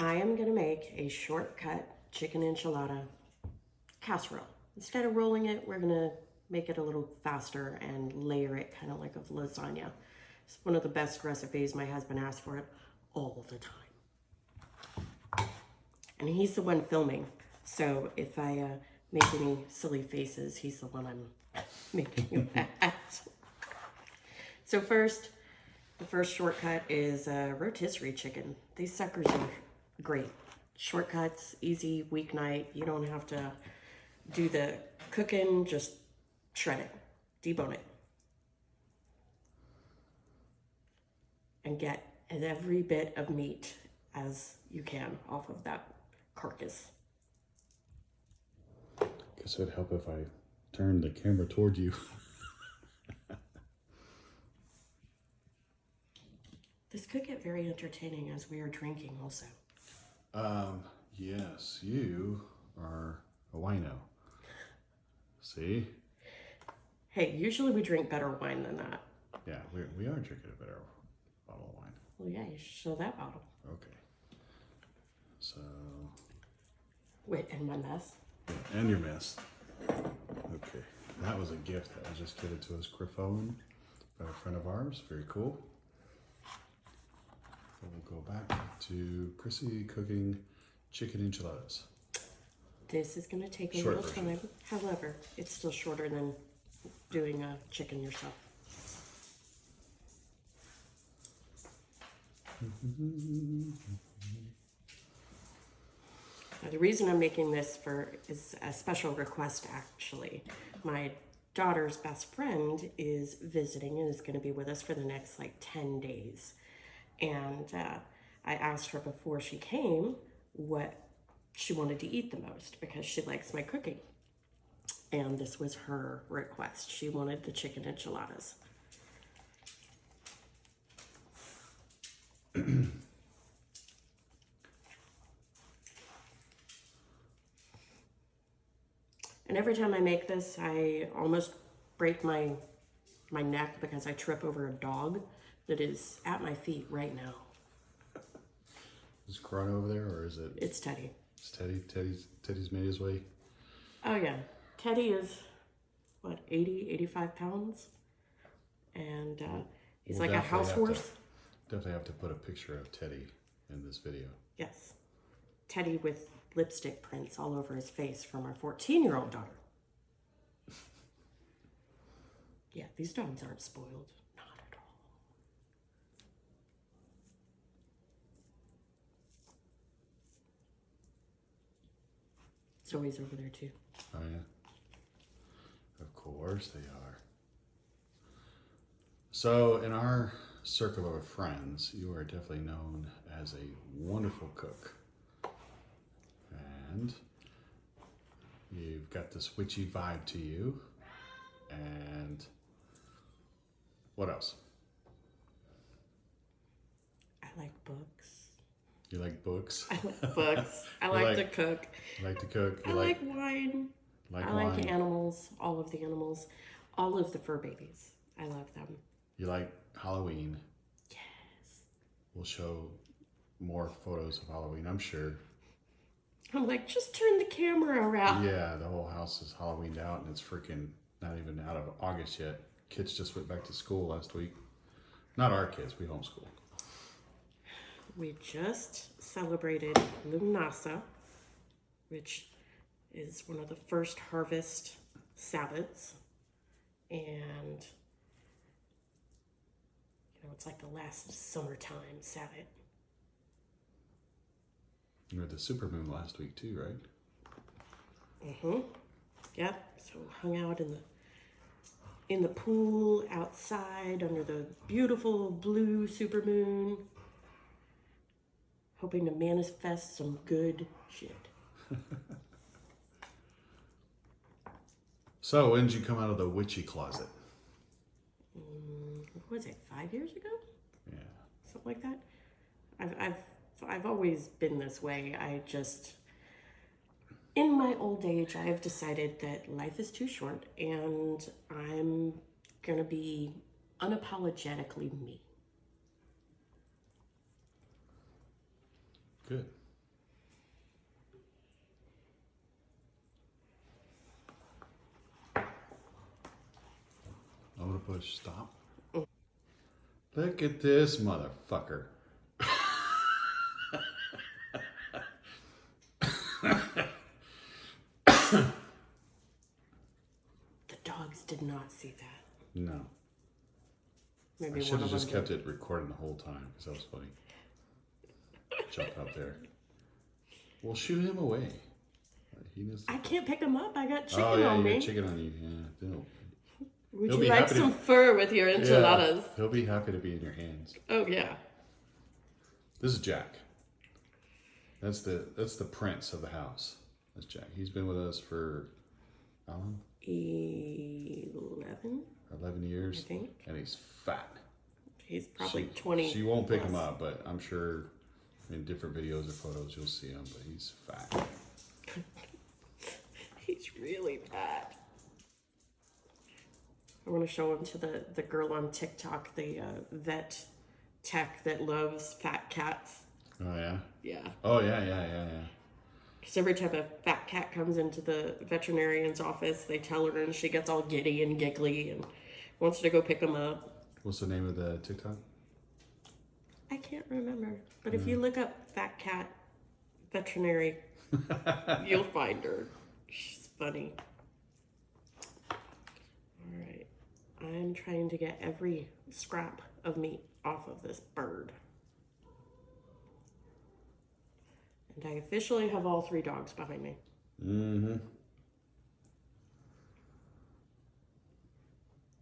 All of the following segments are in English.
I am gonna make a shortcut chicken enchilada casserole. Instead of rolling it, we're gonna make it a little faster and layer it kind of like a lasagna. It's one of the best recipes. My husband asks for it all the time. And he's the one filming. So if I make any silly faces, he's the one I'm making at. So first, the first shortcut is rotisserie chicken. These suckers are great. Shortcuts, easy, weeknight. You don't have to do the cooking, just shred it, debone it. And get every bit of meat as you can off of that carcass. Guess it'd help if I turned the camera toward you. This could get very entertaining as we are drinking also. Yes, you are a wino. See? Hey, usually we drink better wine than that. Yeah, we are drinking a better bottle of wine. Well, yeah, you should show that bottle. Okay. So... Wait, and my mess? And your mess. Okay. That was a gift that was just given to us, Griffon, by a friend of ours. Very cool. So we'll go back to Chrissy cooking chicken enchiladas. This is going to take a Short little version. time. However, it's still shorter than doing a chicken yourself. Now, the reason I'm making this is a special request, actually. My daughter's best friend is visiting and is going to be with us for the next 10 days. And I asked her before she came what she wanted to eat the most because she likes my cooking. And this was her request. She wanted the chicken enchiladas. And every time I make this, I almost break my neck because I trip over a dog that is at my feet right now. Is Corona over there, or is it? It's Teddy. It's Teddy. Teddy's made his way. Oh yeah, Teddy is what 85 pounds, and he's We'll like a house horse. Definitely have to put a picture of Teddy in this video. Yes, Teddy with lipstick prints all over his face from our 14-year-old daughter. Yeah, these dogs aren't spoiled. Not at all. Zoe's over there too. Oh yeah. Of course they are. So in our circle of friends, you are definitely known as a wonderful cook. And you've got this witchy vibe to you. And what else? I like books. You like books? I like books. I like to cook. You like to cook. I like wine. I wine. like animals, all of the animals, all of the fur babies. I love them. You like Halloween. Yes. We'll show more photos of Halloween, I'm sure. I'm like, just turn the camera around. Yeah, the whole house is Halloweened out, and it's freaking not even out of August yet. Kids just went back to school last week. Not our kids, we homeschool. We just celebrated Lunasa, which is one of the first harvest Sabbats. And, it's like the last summertime Sabbat. You were at the supermoon last week too, right? Mm-hmm. Yep. So hung out in the pool outside under the beautiful blue supermoon, hoping to manifest some good shit. So when did you come out of the witchy closet? What was it, 5 years ago? Yeah. Something like that. I've always been this way. In my old age, I have decided that life is too short and I'm gonna be unapologetically me. Good. push stop. Look at this motherfucker. The dogs did not see that. No. Maybe I should one have of just them kept it recording the whole time because that was funny. Jump out there. Well, shoot him away. He needs to... I can't pick him up. I got chicken oh, yeah, on you me. got chicken on you. Yeah, no. Would He'll you be like happy to- some fur with your enchiladas? Yeah, he'll be happy to be in your hands. Oh yeah. This is Jack. That's the prince of the house. That's Jack. He's been with us for how long? 11. 11 years. I think. And he's fat. He's probably 20. She won't pick plus. him up, but I'm sure in different videos or photos you'll see him, but he's fat. He's really fat. I want to show him to the girl on TikTok, the vet tech that loves fat cats. Oh, yeah? Yeah. Oh, yeah. Because every time a fat cat comes into the veterinarian's office, they tell her and she gets all giddy and giggly and wants to go pick them up. What's the name of the TikTok? I can't remember. But if you look up fat cat veterinary, you'll find her. She's funny. All right. I'm trying to get every scrap of meat off of this bird. And I officially have all 3 dogs behind me. Mm-hmm.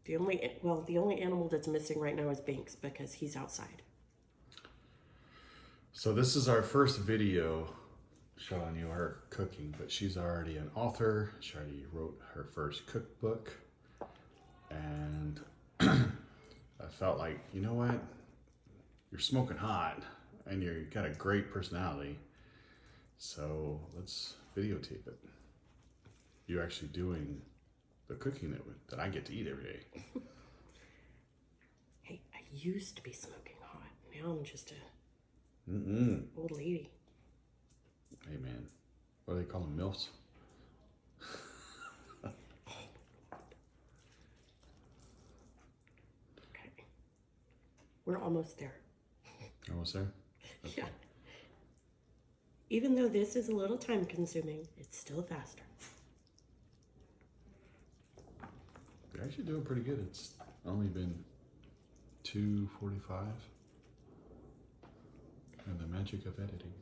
The only animal that's missing right now is Binks because he's outside. So this is our first video showing you her cooking, but she's already an author. She already wrote her first cookbook. And I felt like, you know what? You're smoking hot and you've got a great personality. So let's videotape it. You actually doing the cooking that I get to eat every day. Hey, I used to be smoking hot. Now I'm just a old lady. Hey man, what do they call them? MILFs? Okay. We're almost there. Almost there? Okay. Yeah. Even though this is a little time consuming, it's still faster. You're actually doing pretty good. It's only been 2:45. And the magic of editing.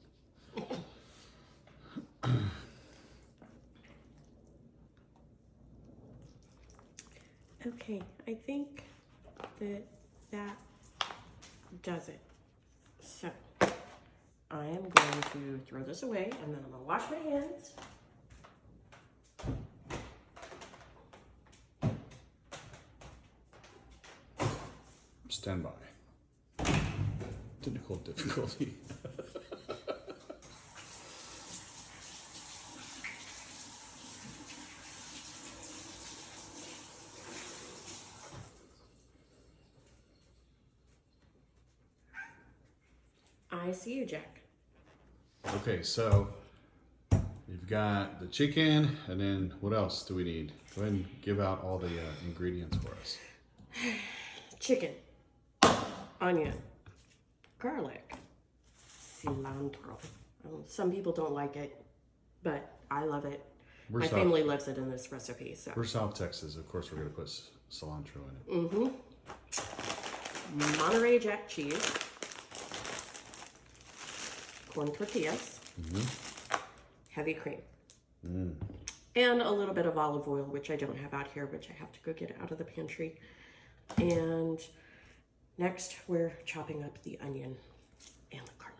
Okay, I think that does it. So, I am going to throw this away and then I'm going to wash my hands. Stand by. Technical difficulty. I see you, Jack. Okay, so you've got the chicken, and then what else do we need? Go ahead and give out all the ingredients for us. Chicken, onion, garlic, cilantro. Some people don't like it, but I love it. My family loves it in this recipe. So we're South Texas. Of course, we're going to put cilantro in it. Monterey Jack cheese, corn tortillas, heavy cream, and a little bit of olive oil, which I don't have out here, which I have to go get out of the pantry. And next, we're chopping up the onion and the garlic.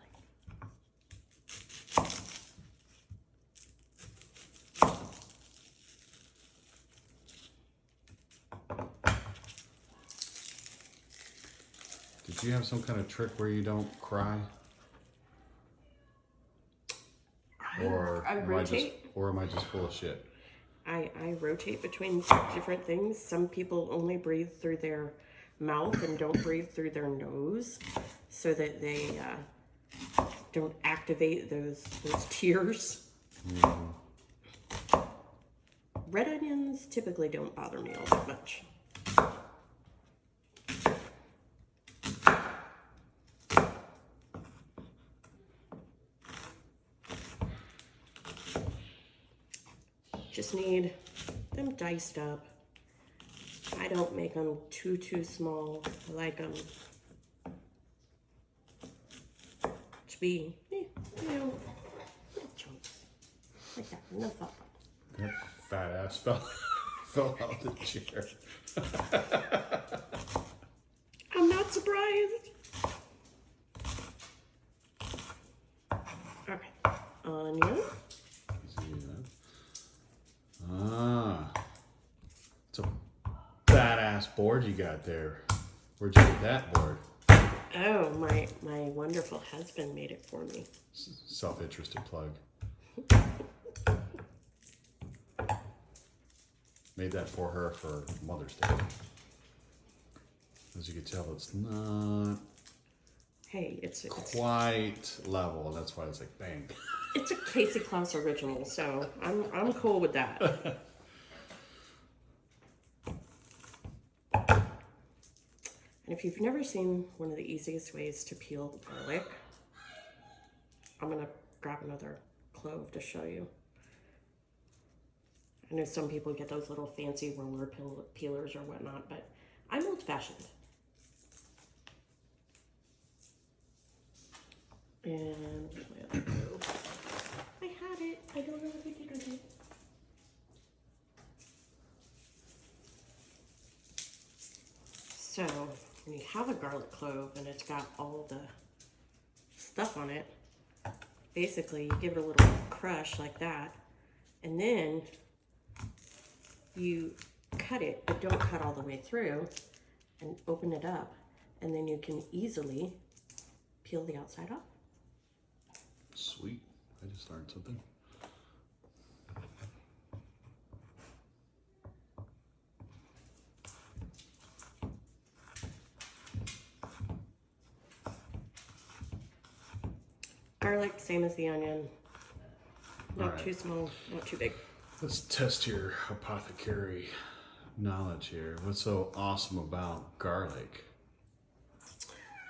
Did you have some kind of trick where you don't cry? Or I rotate. Am I just full of shit? I rotate between different things. Some people only breathe through their mouth and don't breathe through their nose so that they don't activate those tears. Red onions typically don't bother me all that much. just need them diced up. I don't make them too small. I like them to be, you know, little chunks. Like that, no thought. That fat ass fell out the chair. I'm not surprised. Okay, onion. Ah, it's a badass board you got there. Where'd you get that board? Oh, my wonderful husband made it for me. Self-interested plug. Made that for her for Mother's Day. As you can tell, it's not Hey, it's quite level, and that's why it's like bang. it's a Casey Klaus original, so I'm cool with that. And if you've never seen one of the easiest ways to peel garlic, I'm gonna grab another clove to show you. I know some people get those little fancy roller peelers or whatnot, but I'm old-fashioned. And where's my other clove? I had it. I don't know what I did with it. So when you have a garlic clove and it's got all the stuff on it, basically you give it a little crush like that, and then you cut it, but don't cut all the way through, and open it up, and then you can easily peel the outside off. Sweet. I just learned something. Garlic, same as the onion. Not Alright. too small, not too big. Let's test your apothecary knowledge here. What's so awesome about garlic?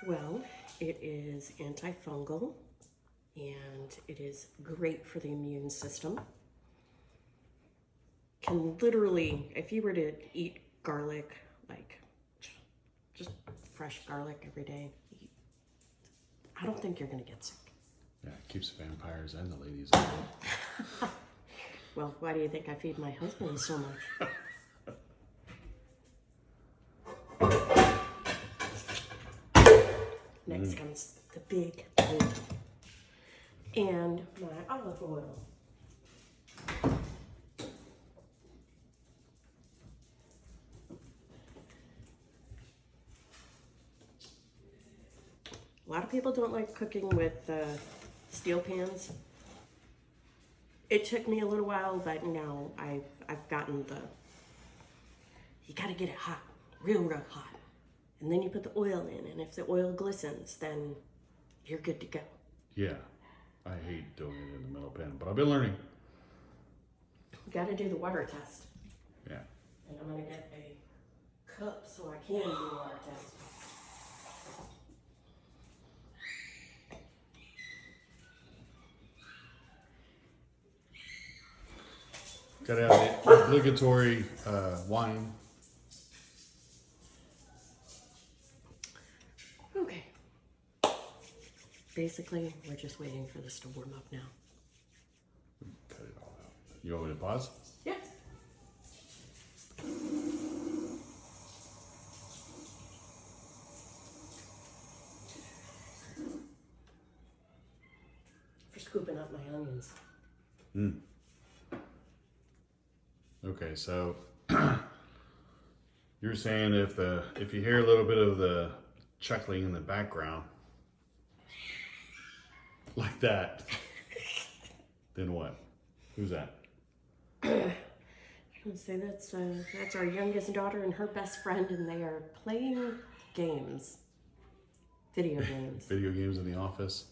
Well, it is antifungal, and it is great for the immune system. Can literally, if you were to eat garlic, like just fresh garlic every day, I don't think you're gonna get sick. Yeah, it keeps the vampires and the ladies away. Well, why do you think I feed my husband so much? Next comes the big bowl. And my olive oil. A lot of people don't like cooking with steel pans. It took me a little while, but now I've gotten you gotta get it hot, real hot. And then you put the oil in, and if the oil glistens, then you're good to go. Yeah, I hate doing it in the middle pan, but I've been learning. You gotta do the water test. Yeah. And I'm gonna get a cup so I can do the water test. Gotta have the obligatory wine. Okay. Basically, we're just waiting for this to warm up now. Cut it all out. You want me to pause? Yes. For scooping up my onions. Okay, so you're saying if you hear a little bit of the chuckling in the background, like that, then what? Who's that? I would say that's our youngest daughter and her best friend, and they are playing games, video games, Video games in the office.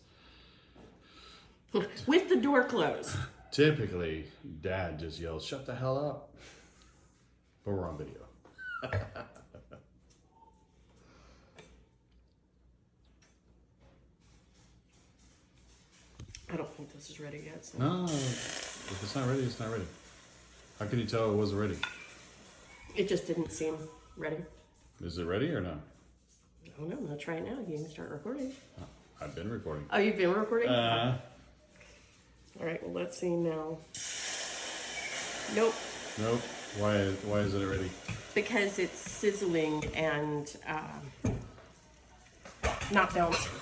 with the door closed. Typically, Dad just yells, "Shut the hell up!" But we're on video. I don't think this is ready yet. So. No, if it's not ready, it's not ready. How can you tell it wasn't ready? It just didn't seem ready. Is it ready or not? I don't know. I'm gonna try it now. You can start recording. Oh, I've been recording. Oh, you've been recording? Uh, All right. Well, let's see now. Nope. Nope. Why isn't it ready? Because it's sizzling and not bouncing.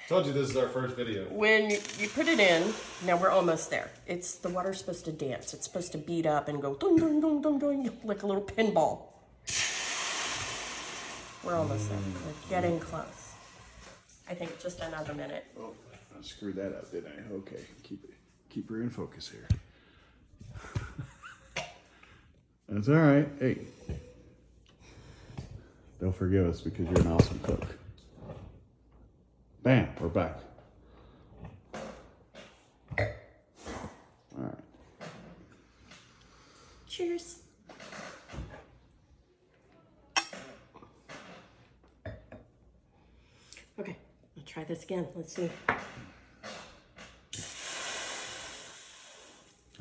Told you this is our first video. When you put it in, now we're almost there. The water's supposed to dance. It's supposed to beat up and go dun dun dun dun dun like a little pinball. We're almost there. We're getting close. I think just another minute. Oh, I screwed that up, didn't I? Okay, keep her in focus here. That's all right. Hey, they'll forgive us because you're an awesome cook. Bam, we're back. All right. Cheers. Okay, I'll try this again. Let's see.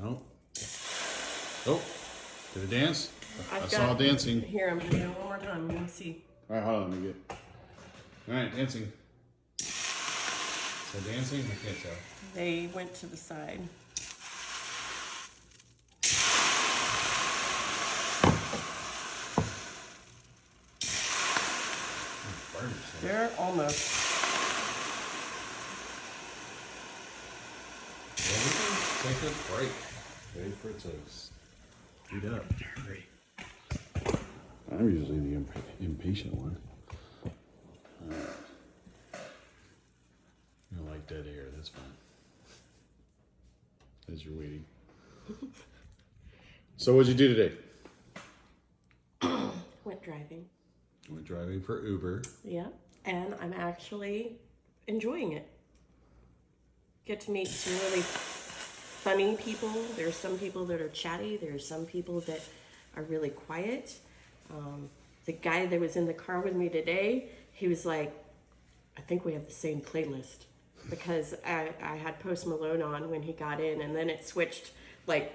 Oh. Oh. Did it dance? I I've saw got- dancing. Here, I'm gonna do it one more time. Let me see. All right, hold on. Let me get. All right, dancing. So dancing? I can't tell. They went to the side. They're almost. Well, we can take a break. Wait for it to speed up. I'm usually the impatient one. You like dead air, that's fine. As you're waiting. So what'd you do today? Went driving. Went driving for Uber. Yeah, and I'm actually enjoying it. Get to meet some really funny people. There's some people that are chatty. There's some people that are really quiet. The guy that was in the car with me today, he was like, I think we have the same playlist. Because I had Post Malone on when he got in, and then it switched like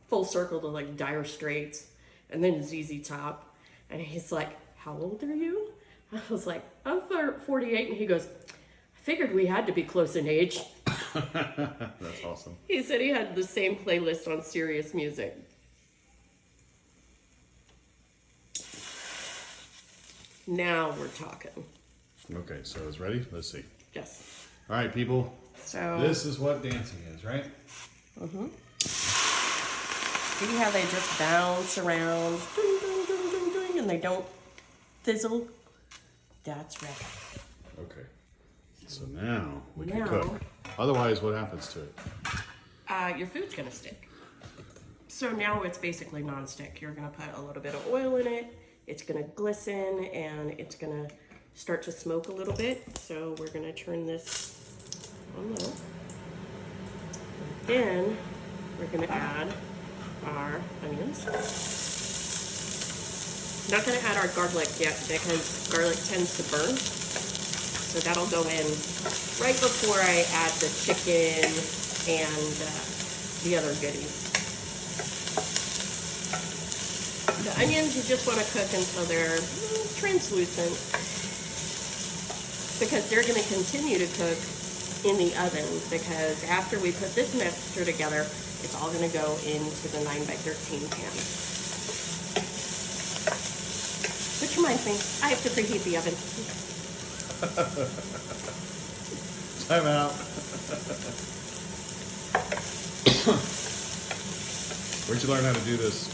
full circle to like Dire Straits, and then ZZ Top. And he's like, how old are you? I was like, I'm 48. And he goes, I figured we had to be close in age. That's awesome. He said he had the same playlist on Sirius Music. Now we're talking. Okay, so it's ready? Let's see. Yes. All right, people. So This is what dancing is, right? see how they just bounce around, ding, ding, ding, ding, ding, and they don't fizzle? That's right. Okay. So now we can Now- cook. Otherwise, what happens to it? Your food's gonna stick. So now it's basically nonstick. You're gonna put a little bit of oil in it. It's gonna glisten and it's gonna start to smoke a little bit. So we're gonna turn this on low. Then we're gonna add our onions. Not gonna add our garlic yet because garlic tends to burn. So that'll go in right before I add the chicken and the other goodies. The onions you just want to cook until they're translucent because they're going to continue to cook in the oven because after we put this mixture together, it's all going to go into the 9x13 pan. Which reminds me, I have to preheat the oven. Time out. Where'd you learn how to do this?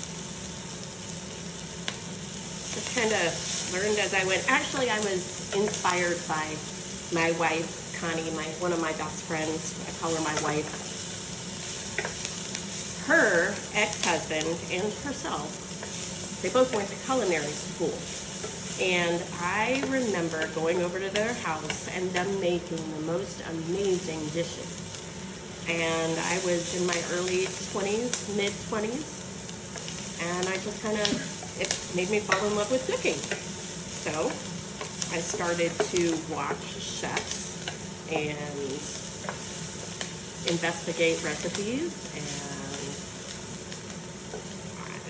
Just kind of learned as I went. Actually, I was inspired by my wife, Connie, one of my best friends. I call her my wife. Her ex-husband and herself, they both went to culinary school. And I remember going over to their house and them making the most amazing dishes. And I was in my early 20s, mid 20s, and I just kind of, it made me fall in love with cooking. So I started to watch chefs and investigate recipes and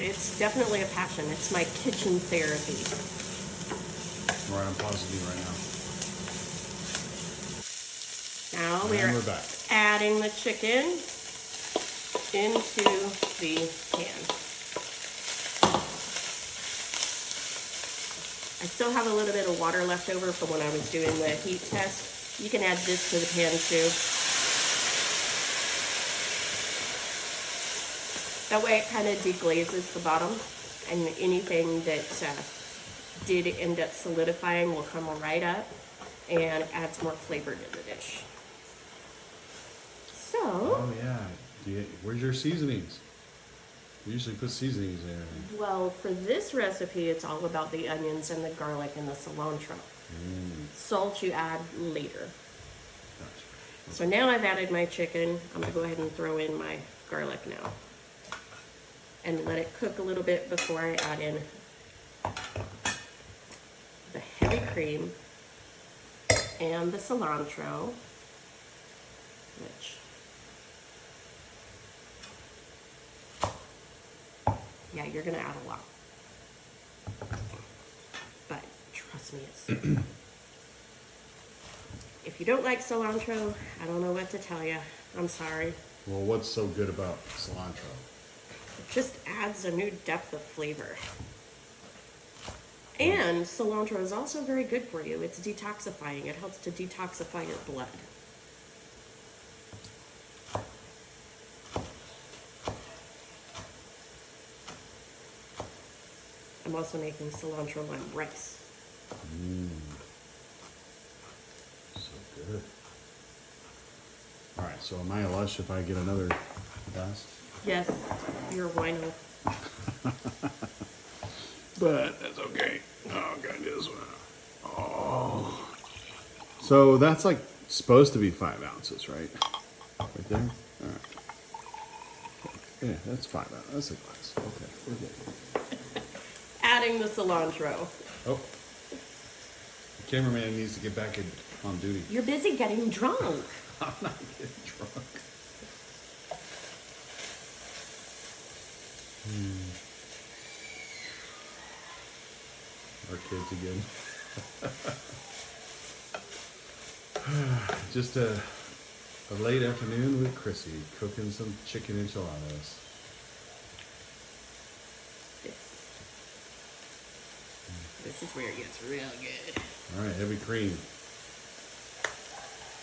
it's definitely a passion. It's my kitchen therapy. Right, I'm pausing you right Now now. We're back. adding the chicken into the pan. I still have a little bit of water left over from when I was doing the heat test. You can add this to the pan too. That way it kind of deglazes the bottom, and anything that did end up solidifying will come right up and adds more flavor to the dish. So. Oh yeah. Where's your seasonings? You usually put seasonings in. Well, for this recipe, it's all about the onions and the garlic and the cilantro. Salt you add later. Gotcha. So now I've added my chicken. I'm gonna go ahead and throw in my garlic now. And let it cook a little bit before I add in the heavy cream and the cilantro, which, yeah, you're gonna add a lot. But trust me, it's if you don't like cilantro, I don't know what to tell you. I'm sorry. Well, what's so good about cilantro? It just adds a new depth of flavor. And cilantro is also very good for you. It's detoxifying. It helps to detoxify your blood. I'm also making cilantro lime rice. So good. All right, so am I lush if I get another glass? Yes, you're a wino. But that's okay. Oh, got this one. Oh. So that's like supposed to be 5 ounces, right? Right there? All right. Yeah, that's 5 ounces. That's a glass. Okay, we're good. Adding the cilantro. Oh. The cameraman needs to get back on duty. You're busy getting drunk. I'm not getting drunk. Our kids again. Just a late afternoon with Chrissy, cooking some chicken enchiladas. This is where it gets real good. All right, heavy cream.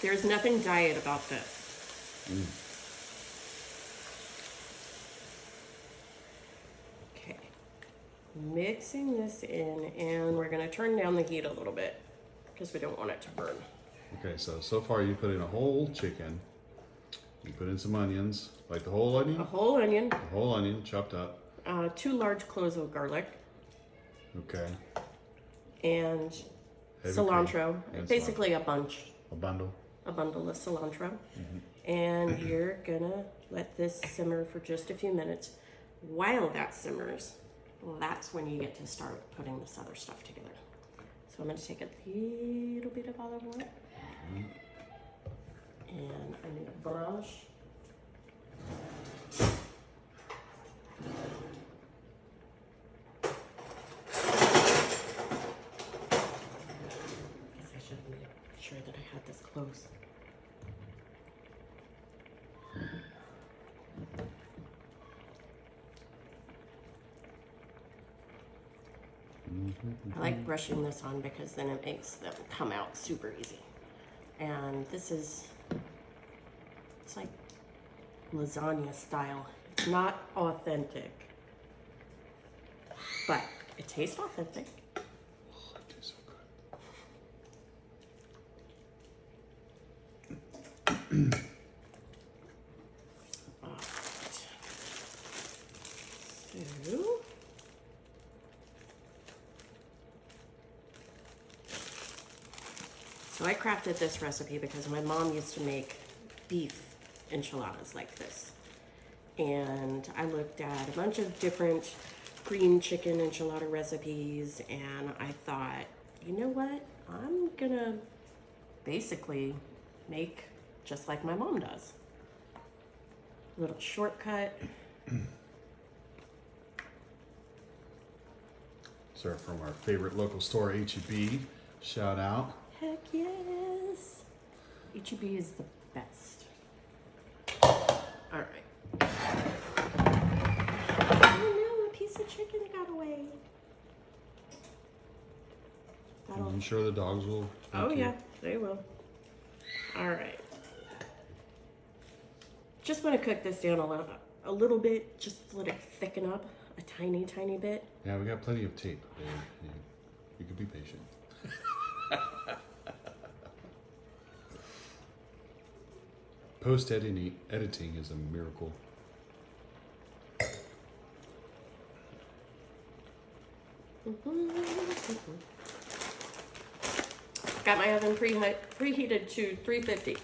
There's nothing diet about this. Okay. Mixing this in, and we're going to turn down the heat a little bit because we don't want it to burn. Okay, so far you put in a whole chicken. You put in some onions, like the whole onion? A whole onion, The whole onion, chopped up. 2 large cloves of garlic, Okay. and Heavy cilantro. cream and Basically a bunch, A bundle. a bundle of cilantro. And you're gonna let this simmer for just a few minutes. While that simmers, well, that's when you get to start putting this other stuff together. So I'm gonna take a little bit of olive oil. And I need a brush. Guess I should have made sure that I had this close. I like brushing this on because then it makes them come out super easy. And this is, it's like lasagna style. It's not authentic, but it tastes authentic. Oh, it tastes so good. So I crafted this recipe because my mom used to make beef enchiladas like this. And I looked at a bunch of different green chicken enchilada recipes, and I thought, you know what? I'm gonna basically make just like my mom does. A little shortcut. So from our favorite local store, H-E-B. Shout out. Heck yes. H-E-B is the best. All right. Oh no, a piece of chicken got away. Are you sure the dogs will? Oh yeah, they will. All right. Just want to cook this down a little bit, just let it thicken up a tiny, tiny bit. Yeah, we got plenty of tape. You can be patient. Post editing is a miracle. Got my oven preheated to 350.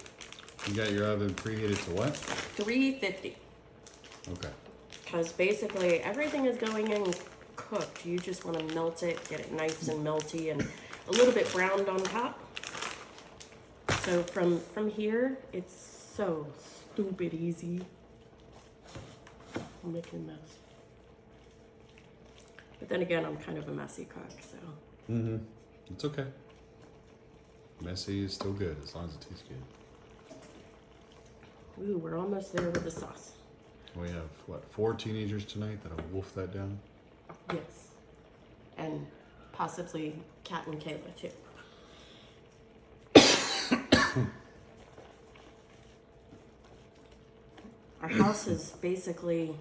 You got your oven preheated to what? 350. Okay. Because basically everything is going in cooked. You just want to melt it, get it nice and melty and a little bit browned on top. So from here, it's so stupid easy. I'm making a mess. But then again, I'm kind of a messy cook, so. Mm-hmm. It's okay. Messy is still good as long as it tastes good. Ooh, we're almost there with the sauce. We have, what, 4 teenagers tonight that'll wolf that down? Yes. And possibly Kat and Kayla too. Our house is basically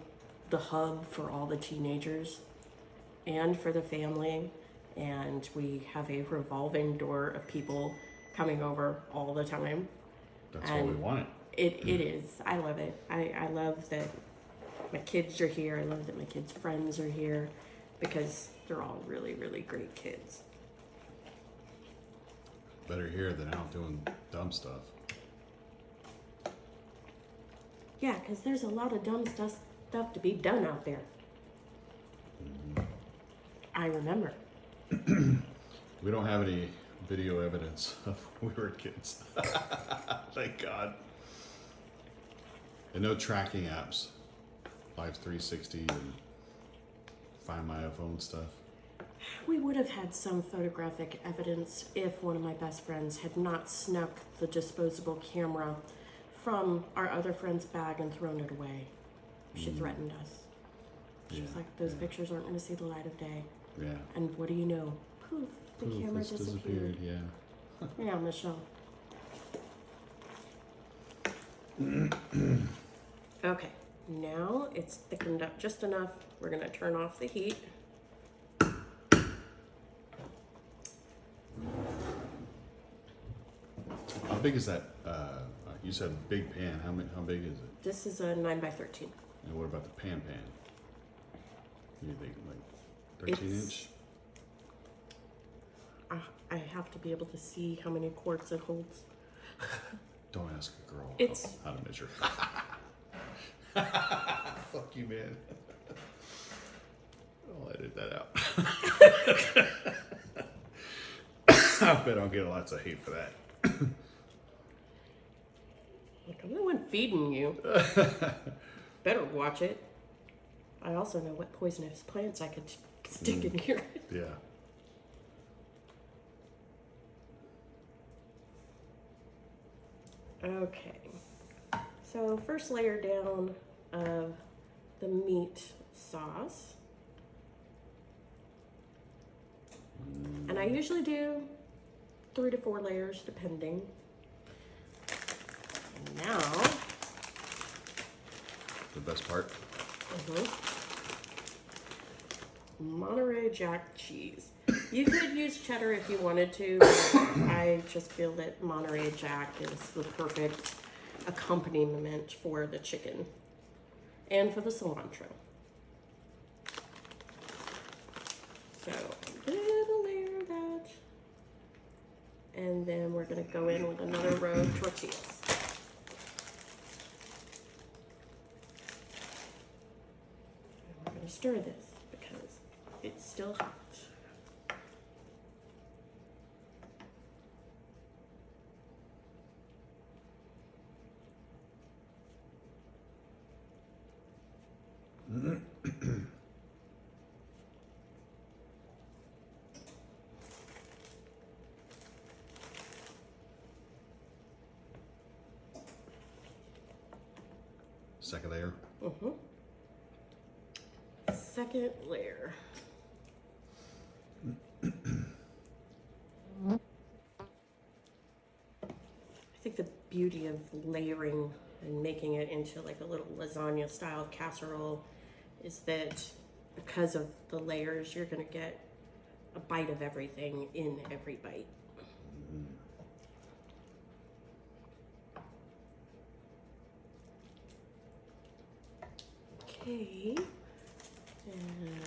the hub for all the teenagers and for the family. And we have a revolving door of people coming over all the time. That's what we wanted. It is. I love it. I love that my kids are here. I love that my kids' friends are here because they're all really, really great kids. Better here than out doing dumb stuff. Yeah, because there's a lot of dumb stuff to be done out there. I remember. We don't have any video evidence of when we were kids. Thank God. And no tracking apps. Live 360 and Find My iPhone stuff. We would have had some photographic evidence if one of my best friends had not snuck the disposable camera from our other friend's bag and thrown it away. She threatened us. She was like, those pictures aren't going to see the light of day. Yeah. And what do you know? Poof, the camera it's disappeared. Yeah. Yeah, Michelle. Okay, now it's thickened up just enough. We're going to turn off the heat. How big is that? You said big pan. How big is it? This is a 9x13. And what about the pan? You think like 13 inch? I have to be able to see how many quarts it holds. Don't ask a girl It's- how to measure. Fuck you, man. I'll edit that out. I bet I'll get lots of hate for that. Like, I'm the one feeding you. Better watch it. I also know what poisonous plants I could stick in here. Yeah. Okay. So first layer down of the meat sauce. And I usually do 3 to 4 layers depending. And now, The best part. Monterey Jack cheese. You could use cheddar if you wanted to, but I just feel that Monterey Jack is the perfect accompaniment for the chicken and for the cilantro. So I'm gonna layer that, and then we're gonna go in with another row of tortillas. And we're gonna stir this because it's still hot. Second layer. Second layer. I think the beauty of layering and making it into like a little lasagna style casserole is that because of the layers, you're gonna get a bite of everything in every bite. Okay. And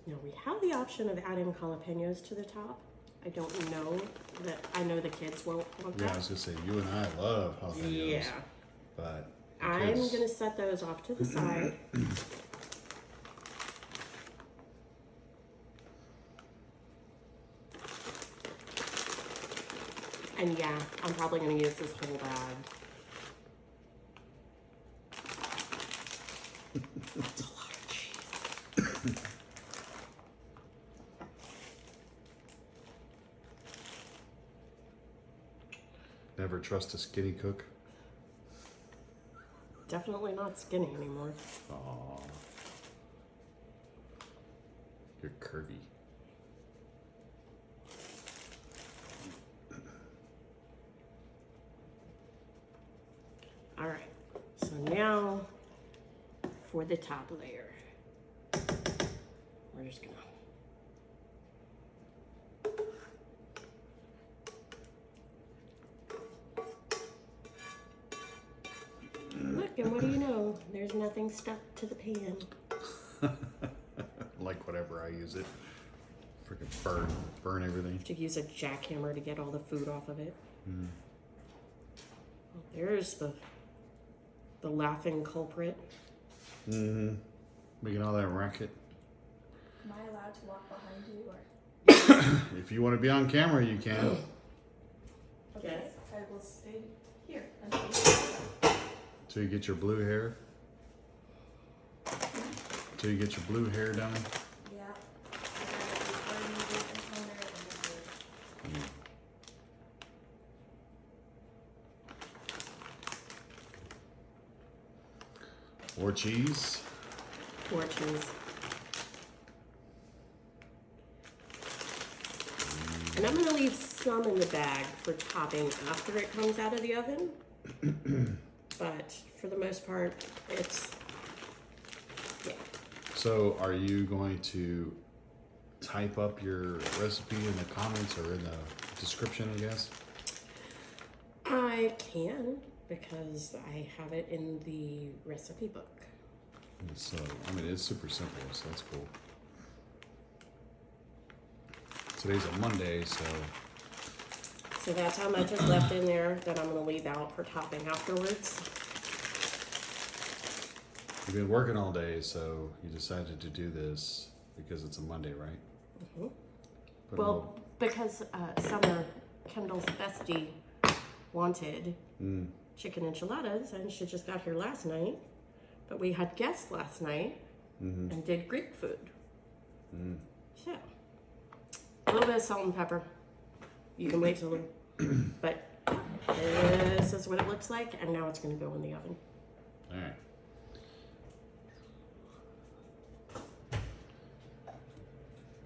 now we have the option of adding jalapenos to the top. I don't know that, I know the kids won't want Yeah, I that. was gonna say, you and I love jalapenos. Yeah. But the I'm kids- gonna set those off to the side. And yeah, I'm probably gonna use this whole bag. That's a lot of cheese. Never trust a skinny cook. Definitely not skinny anymore. Aw. You're curvy. All right, so now for the top layer. We're just gonna look, and what do you know? There's nothing stuck to the pan. Like whatever I use it. Freaking burn everything. To use a jackhammer to get all the food off of it. Well, there's the laughing culprit. Making all that racket. Am I allowed to walk behind you or? If you want to be on camera, you can. Okay, Yes. I will stay here until you Till you get your blue hair. Till you get your blue hair done. Yeah. I gotta be burning it and toner and this is- Or cheese. More cheese. And I'm gonna leave some in the bag for topping after it comes out of the oven. But for the most part, it's, yeah. So are you going to type up your recipe in the comments or in the description, I guess? I can, because I have it in the recipe book. So, I mean, it's super simple, so that's cool. Today's a Monday, so So that's how much is left in there that I'm gonna leave out for topping afterwards. you've been working all day, so you decided to do this because it's a Monday, right? Mhm. Put a Well, because Summer, Kendall's bestie, wanted chicken enchiladas, and she just got here last night. But we had guests last night and did Greek food. So, a little bit of salt and pepper. You can wait till, but this is what it looks like, and now it's going to go in the oven. All right.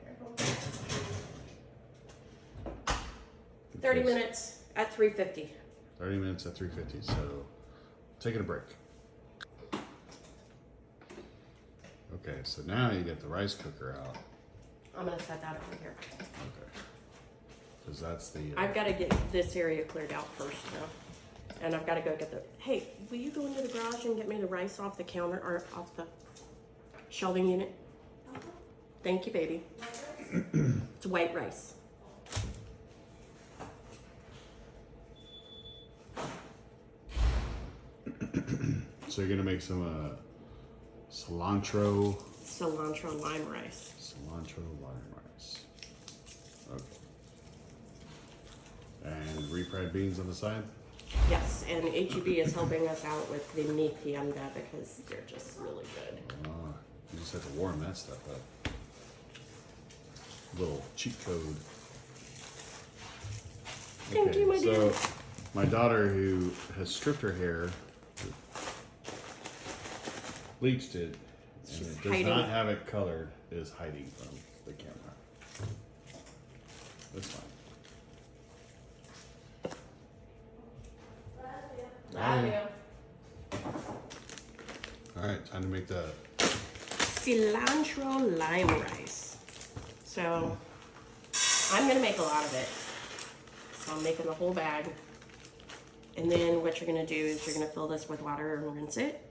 Careful. 30 minutes at 350. 30 minutes at 350, so taking a break. Okay, so now you get the rice cooker out. I'm going to set that over here. Okay. Because that's the... I've got to get this area cleared out first, though. And I've got to go get the... Hey, will you go into the garage and get me the rice off the counter, or off the shelving unit? Thank you, baby. It's white rice. So you're going to make some cilantro Cilantro lime rice. lime rice. Okay. And refried beans on the side? Yes, and HEB is helping us out with the mi pianda because they're just really good. You just have to warm that stuff up. Little cheat code. Thank you, my dear. So my daughter, who has stripped her hair, bleached it, and She's it does hiding. not have it colored, is hiding from the camera. That's fine. All right, time to make the Cilantro lime rice. So I'm gonna make a lot of it. So I'm making the whole bag. And then what you're gonna do is you're gonna fill this with water and rinse it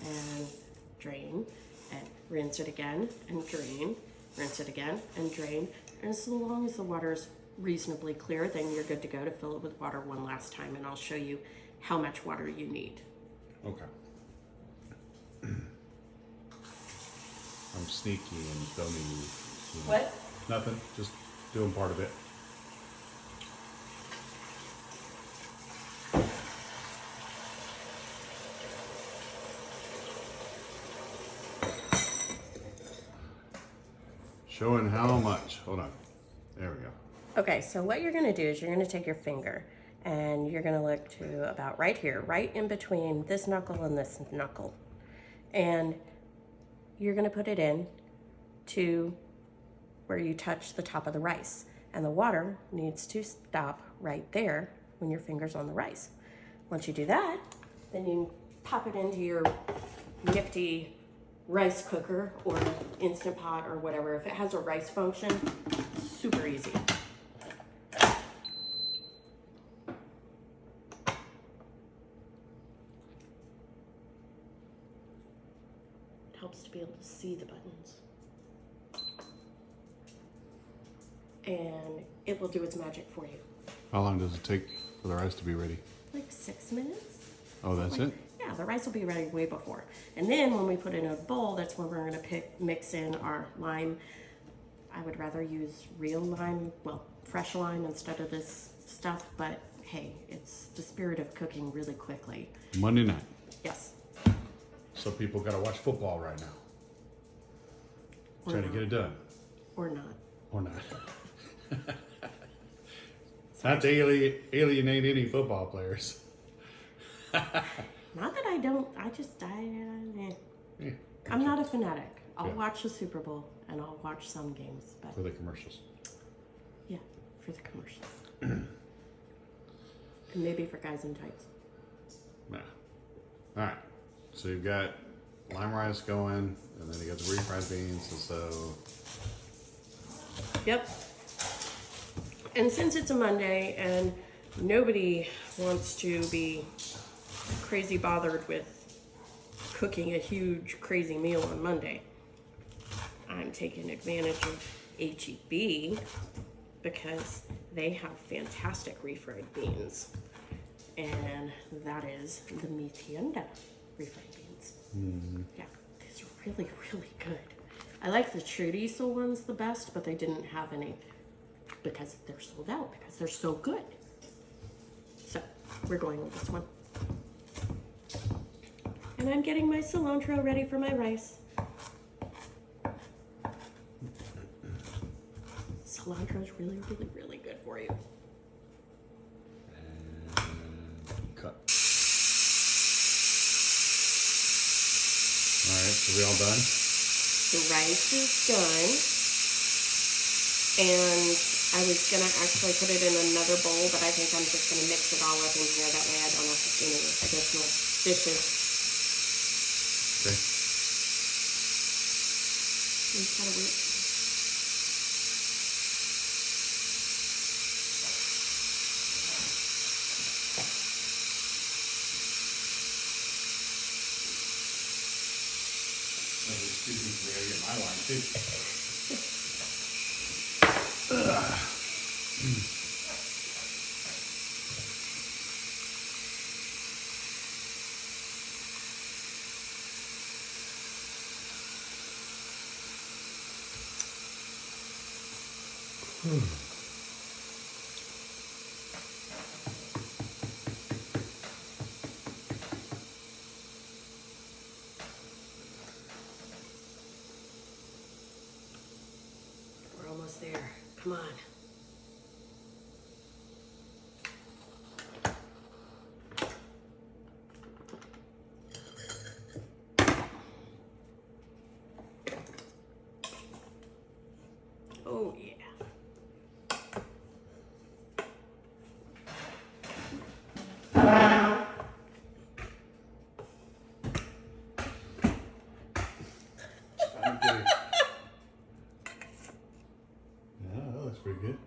and drain and rinse it again and drain, rinse it again and drain. And so long as the water is reasonably clear, then you're good to go to fill it with water one last time, and I'll show you how much water you need. okay. I'm sneaky and filming you. What? Nothing, just doing part of it. Showing how much. Hold on. There we go. Okay, so what you're gonna do is you're gonna take your finger and you're gonna look to about right here, right in between this knuckle and this knuckle. And you're gonna put it in to where you touch the top of the rice. And the water needs to stop right there when your finger's on the rice. Once you do that, then you pop it into your nifty rice cooker or Instant Pot or whatever. If it has a rice function, super easy. It helps to be able to see the buttons. And it will do its magic for you. How long does it take for the rice to be ready? Like 6 minutes. Oh, that's it? Yeah, the rice will be ready way before. And then when we put it in a bowl, that's when we're gonna mix in our lime. I would rather use real lime, well, fresh lime instead of this stuff, but hey, it's the spirit of cooking really quickly. Monday night. Yes. So people gotta watch football right now. Or Trying to not. get it done. Or not. Or not. Not to alienate any football players. Not that I don't, I just, eh. Yeah, I'm not a fanatic. I'll Yeah. watch the Super Bowl and I'll watch some games, but for the commercials. yeah, for the commercials. And maybe for guys in tights. Yeah. All right. So you've got lime rice going, and then you got the refried beans, and so Yep. And since it's a Monday and nobody wants to be crazy bothered with cooking a huge crazy meal on Monday, I'm taking advantage of HEB because they have fantastic refried beans. And that is the Mi Tienda refried beans. Yeah, these are really, really good. I like the chorizo ones the best, but they didn't have any because they're sold out, because they're so good. So we're going with this one. And I'm getting my cilantro ready for my rice. Cilantro's really, really, really good for you. and cut. All right. So we all done? The rice is done. And I was gonna actually put it in another bowl, but I think I'm just gonna mix it all up in here. That way I don't have any additional dishes. Okay. You just gotta wait. Excuse me, we gotta get my line too. We're almost there. Come on. Oh yeah. Okay. Yeah, that looks pretty good.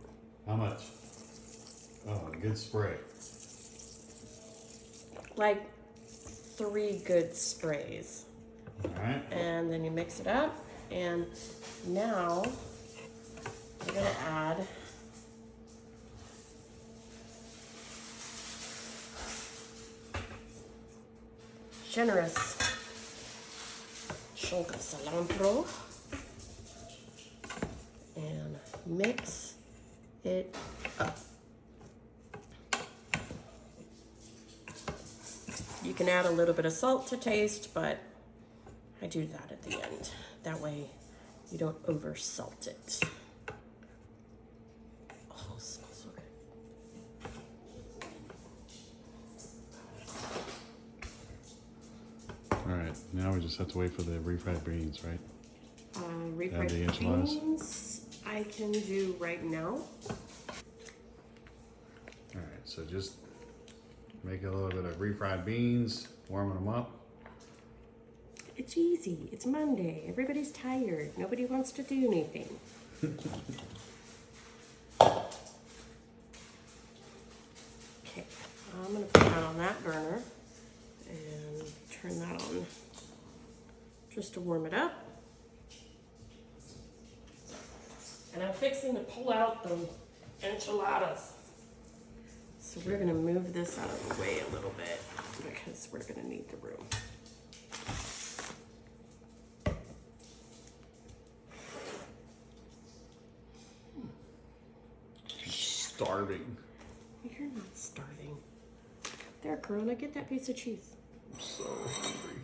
How much? Oh, a good spray. Like 3 good sprays. Alright. And then you mix it up, and now we're gonna add generous chunk of cilantro and mix it up. You can add a little bit of salt to taste, but I do that at the end. That way you don't over salt it. Oh, it smells so good. Alright, now we just have to wait for the refried beans, right? Refried the enchiladas? beans I can do right now. Alright, so just make a little bit of refried beans, warming them up. It's easy. It's Monday. Everybody's tired. Nobody wants to do anything. Okay, I'm gonna put that on that burner and turn that on just to warm it up. And I'm fixing to pull out the enchiladas. So we're gonna move this out of the way a little bit because we're gonna need the room. Starving. You're not starving. There, Corona, get that piece of cheese. I'm so hungry.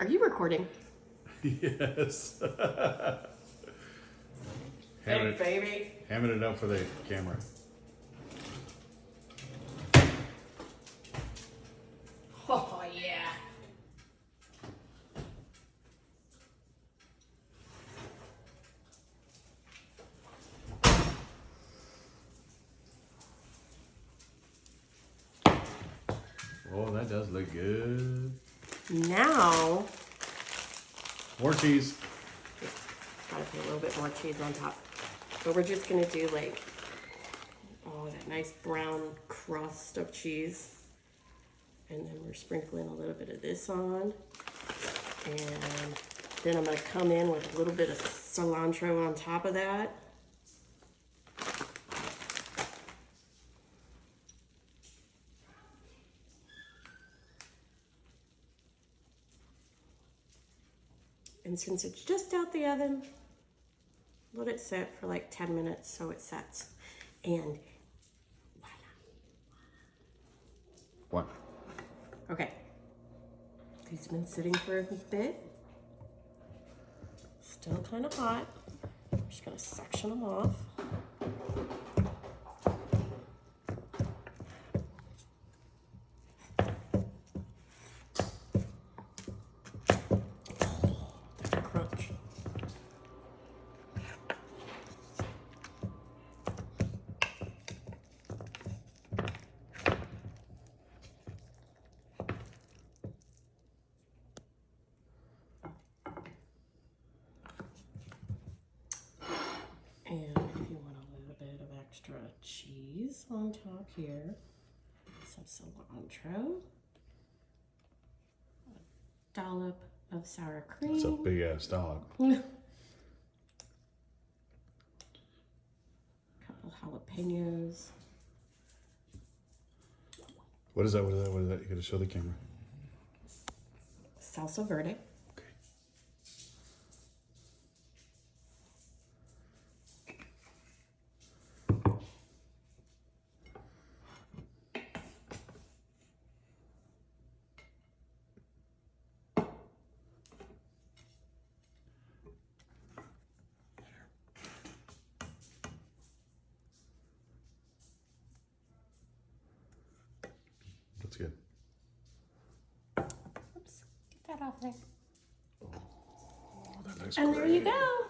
Are you recording? Yes. Hey, baby. Hamming it up for the camera. Oh, yeah. Oh, that does look good. Now, More cheese. gotta put a little bit more cheese on top. But we're just gonna do like, oh, that nice brown crust of cheese. And then we're sprinkling a little bit of this on. And then I'm gonna come in with a little bit of cilantro on top of that. And since it's just out the oven, let it sit for like 10 minutes so it sets. And voila. What? Okay. These have been sitting for a bit. Still kind of hot. I'm just gonna section them off. That crunch. And if you want a little bit of extra cheese on top here, some cilantro, a dollop of sour cream. It's a big ass dollop. Couple jalapenos. What is that? What is that? What is that? You gotta show the camera. Salsa verde. Okay. That's good. Oops, get that off there. Oh, that That's And there you great. go.